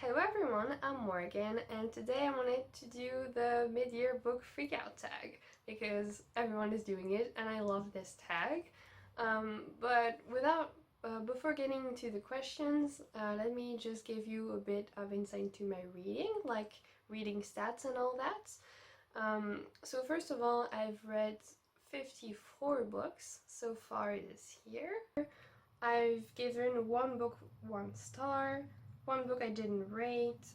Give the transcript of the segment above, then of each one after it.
Hello everyone, I'm Morgan, and today I wanted to do the mid-year book freakout tag because everyone is doing it and I love this tag. Before getting into the questions, let me just give you a bit of insight into my reading, like reading stats and all that. So first of all, I've read 54 books so far this year. I've given one book 1 star, one book I didn't rate,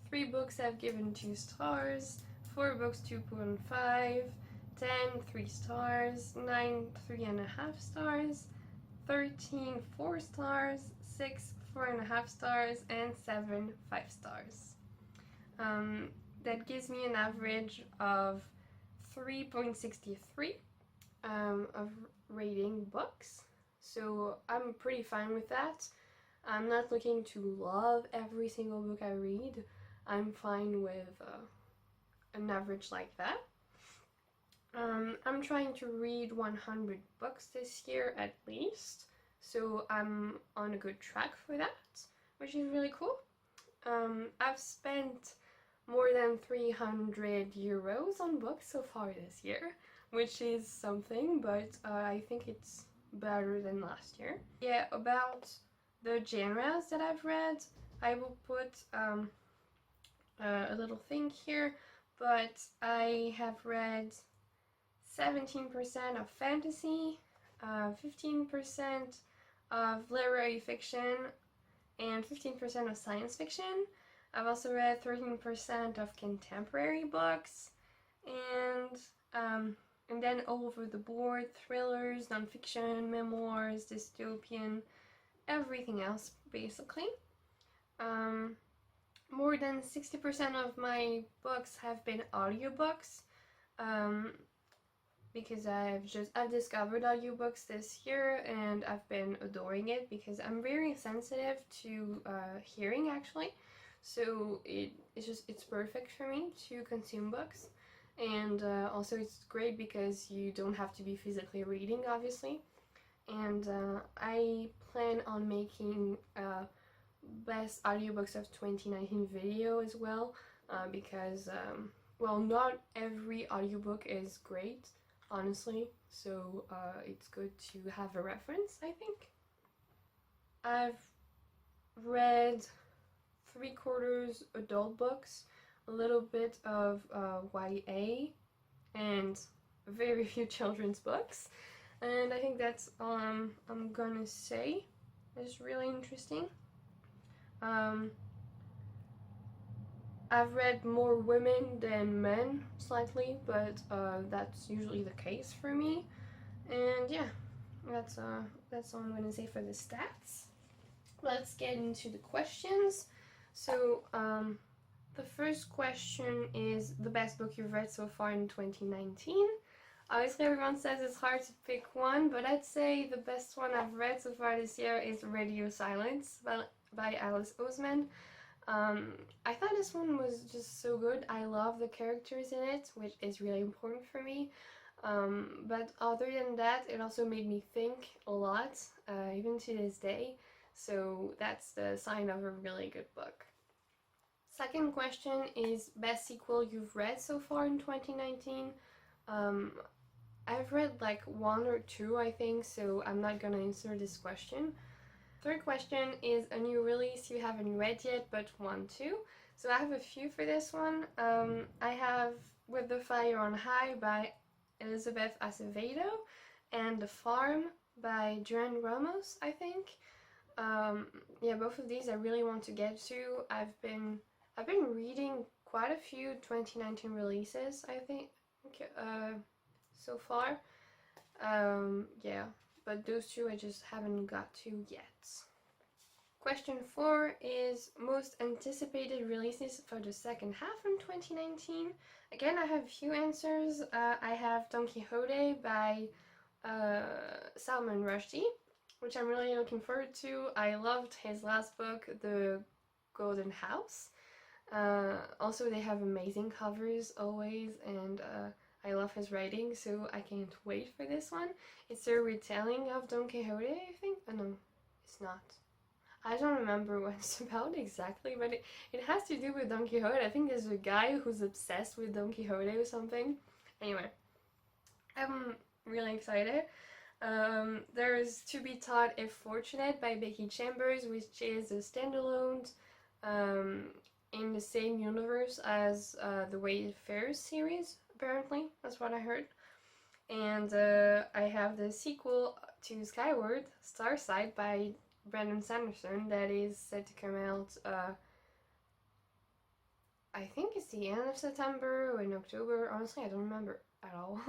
3 books I've given 2 stars, 4 books 2.5, 10 3 stars, 9 3.5 stars, 13 4 stars, 6 4.5 stars, and 7 5 stars. That gives me an average of 3.63 of rating books. So I'm pretty fine with that. I'm not looking to love every single book I read. I'm fine with an average like that. I'm trying to read 100 books this year at least, so I'm on a good track for that, which is really cool. I've spent more than 300 euros on books so far this year, which is something, but I think it's better than last year. Yeah, about the genres that I've read, I will put a little thing here, but I have read 17% of fantasy, 15% of literary fiction, and 15% of science fiction. I've also read 13% of contemporary books, and then all over the board, thrillers, nonfiction, memoirs, dystopian, everything else basically. More than 60% of my books have been audiobooks, because I've discovered audiobooks this year and I've been adoring it because I'm very sensitive to hearing actually. So it's perfect for me to consume books. And also it's great because you don't have to be physically reading, obviously. And I plan on making a best audiobooks of 2019 video as well, because, well, not every audiobook is great, honestly, so it's good to have a reference, I think. I've read 3/4 adult books, a little bit of YA, and very few children's books, and I think that's all I'm gonna say. It's really interesting. I've read more women than men, slightly, but that's usually the case for me. And yeah, that's all I'm gonna say for the stats. Let's get into the questions. So the first question is the best book you've read so far in 2019. Obviously everyone says it's hard to pick one, but I'd say the best one I've read so far this year is Radio Silence by Alice Oseman. I thought this one was just so good. I love the characters in it, which is really important for me. But other than that, it also made me think a lot, even to this day. So that's the sign of a really good book. Second question is best sequel you've read so far in 2019. I've read like 1 or 2, I think, so I'm not gonna answer this question. Third question is a new release you haven't read yet but want to. So I have a few for this one. I have With the Fire on High by Elizabeth Acevedo and The Farm by Joan Ramos, I think. Yeah, both of these I really want to get to. I've been reading quite a few 2019 releases, I think, so far. Yeah, but those two I just haven't got to yet. Question 4 is most anticipated releases for the second half in 2019. Again, I have a few answers. I have Don Quixote by Salman Rushdie, which I'm really looking forward to. I loved his last book, The Golden House. Also, they have amazing covers always, and I love his writing, so I can't wait for this one. It's a retelling of Don Quixote, I think. Oh no, it's not. I don't remember what it's about exactly, but it has to do with Don Quixote. I think there's a guy who's obsessed with Don Quixote or something. Anyway, I'm really excited. There's To Be Taught If Fortunate by Becky Chambers, which is a standalone um, in the same universe as the Wayfarers series, apparently. That's what I heard. And I have the sequel to Skyward, Starsight by Brandon Sanderson, that is set to come out, I think it's the end of September or in October. Honestly, I don't remember at all.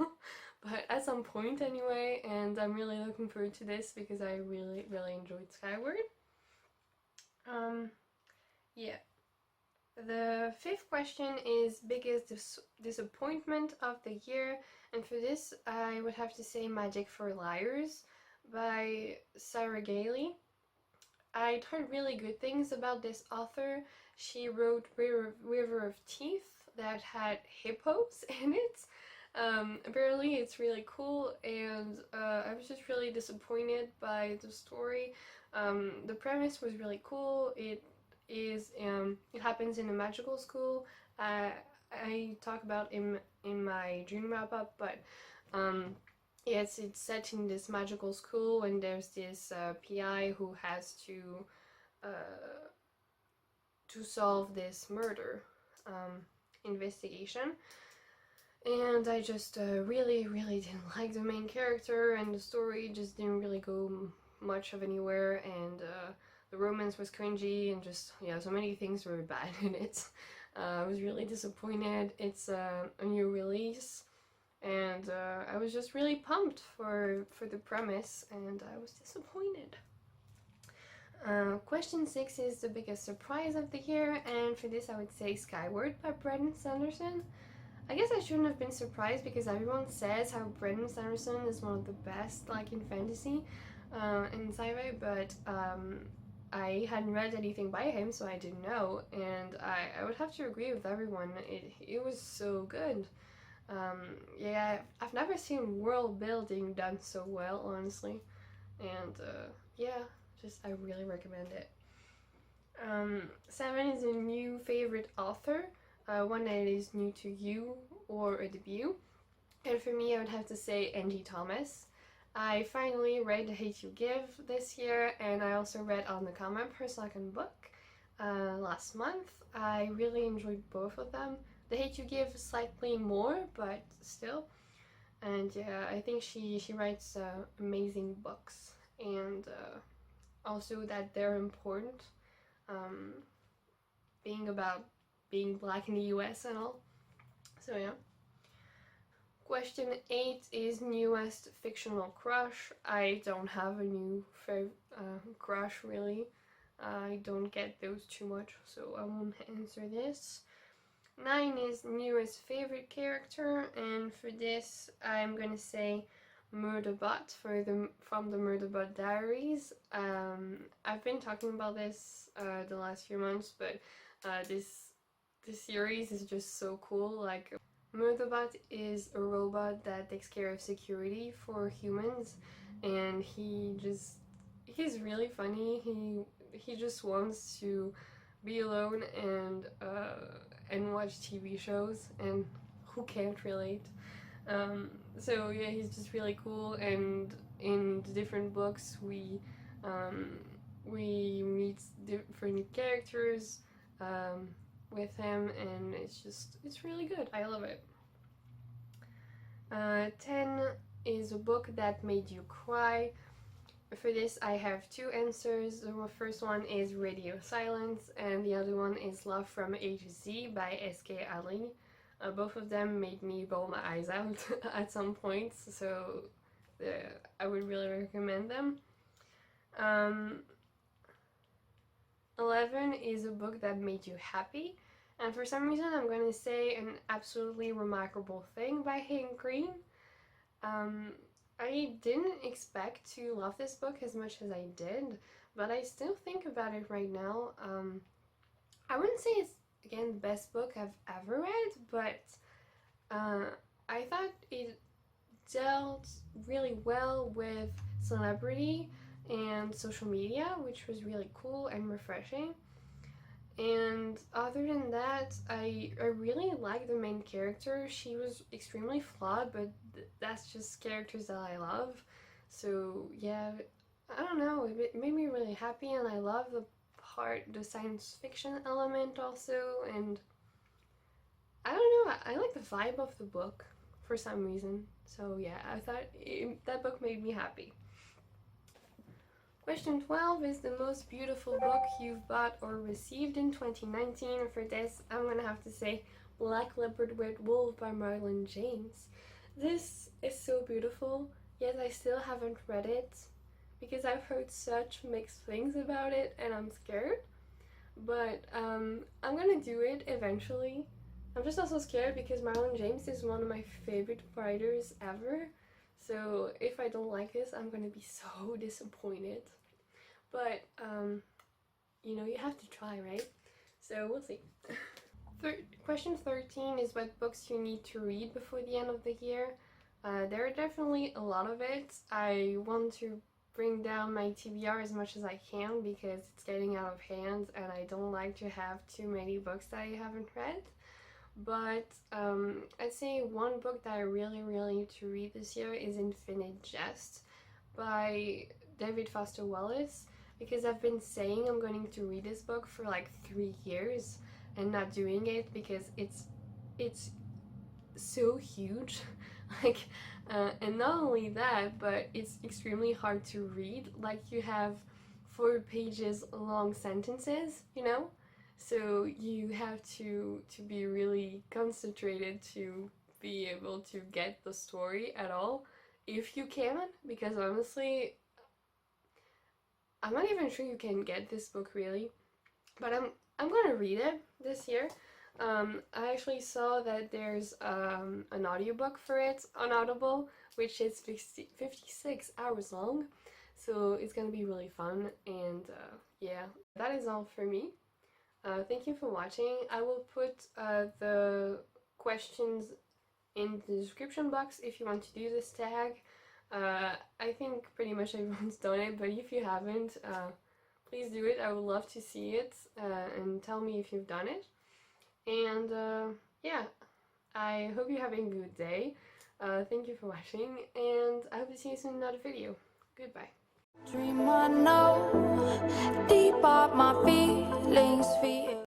But at some point anyway, and I'm really looking forward to this because I really, really enjoyed Skyward. Yeah. The fifth question is biggest disappointment of the year, and for this I would have to say Magic for Liars by Sarah Gailey. I'd heard really good things about this author. She wrote River of Teeth that had hippos in it. Apparently it's really cool, and I was just really disappointed by the story. The premise was really cool. It happens in a magical school. I talk about in my dream wrap up, but yes, it's set in this magical school, and there's this PI who has to solve this murder investigation. And I just really, really didn't like the main character, and the story just didn't really go much of anywhere, and the romance was cringy, and just, yeah, so many things were bad in it. I was really disappointed. It's a new release, and I was just really pumped for the premise, and I was disappointed. Question 6 is the biggest surprise of the year, and for this I would say Skyward by Brandon Sanderson. I guess I shouldn't have been surprised because everyone says how Brandon Sanderson is one of the best, like, in fantasy and sci-fi, but I hadn't read anything by him, so I didn't know, and I would have to agree with everyone. It was so good. Yeah, I've never seen world building done so well, honestly, and yeah, just I really recommend it. 7 is a new favorite author. One that is new to you or a debut. And for me, I would have to say Angie Thomas. I finally read The Hate You Give this year, and I also read On the Common, her second book, last month. I really enjoyed both of them. The Hate You Give slightly more, but still. And yeah, I think she writes amazing books, and also that they're important. Being about being black in the US and all. So yeah. Question 8 is newest fictional crush. I don't have a new crush really. I don't get those too much, so I won't answer this. 9 is newest favorite character, and for this I'm gonna say Murderbot from the Murderbot Diaries. I've been talking about this the last few months, but this series is just so cool. Like, Murderbot is a robot that takes care of security for humans, and he's really funny. He just wants to be alone and watch TV shows, and who can't relate? So yeah, he's just really cool, and in the different books we meet different characters with him, and it's really good. I love it. 10 is a book that made you cry. For this I have two answers. The first one is Radio Silence, and the other one is Love from A to Z by S.K. Ali. Both of them made me bawl my eyes out at some points, so I would really recommend them. 11 is a book that made you happy, and for some reason I'm going to say An Absolutely Remarkable Thing by Hank Green. I didn't expect to love this book as much as I did, but I still think about it right now. I wouldn't say it's, again, the best book I've ever read, but I thought it dealt really well with celebrity and social media, which was really cool and refreshing. And other than that, I really like the main character. She was extremely flawed, but that's just characters that I love. So yeah, I don't know, it made me really happy, and I love the science fiction element also, and I don't know, I like the vibe of the book for some reason. So yeah, I thought that book made me happy. Question 12 is the most beautiful book you've bought or received in 2019. For this, I'm gonna have to say Black Leopard Red Wolf by Marlon James. This is so beautiful, yet I still haven't read it because I've heard such mixed things about it and I'm scared. But I'm gonna do it eventually. I'm just also scared because Marlon James is one of my favorite writers ever. So if I don't like this, I'm gonna be so disappointed. But, you know, you have to try, right? So we'll see. Question 13 is what books you need to read before the end of the year. There are definitely a lot of it. I want to bring down my TBR as much as I can because it's getting out of hand and I don't like to have too many books that I haven't read. But I'd say one book that I really need to read this year is Infinite Jest by David Foster Wallace, because I've been saying I'm going to read this book for like 3 years and not doing it because it's so huge. Like and not only that, but it's extremely hard to read. Like you have 4 pages long sentences, you know? So you have to be really concentrated to be able to get the story at all, if you can, because honestly, I'm not even sure you can get this book really, but I'm gonna read it this year. I actually saw that there's an audiobook for it on Audible, which is 56 hours long, so it's gonna be really fun. And yeah, that is all for me. Thank you for watching. I will put the questions in the description box if you want to do this tag. I think pretty much everyone's done it, but if you haven't, please do it. I would love to see it and tell me if you've done it. And yeah, I hope you're having a good day. Thank you for watching, and I hope to see you soon in another video. Goodbye. Dream I know, deep up my feelings for you.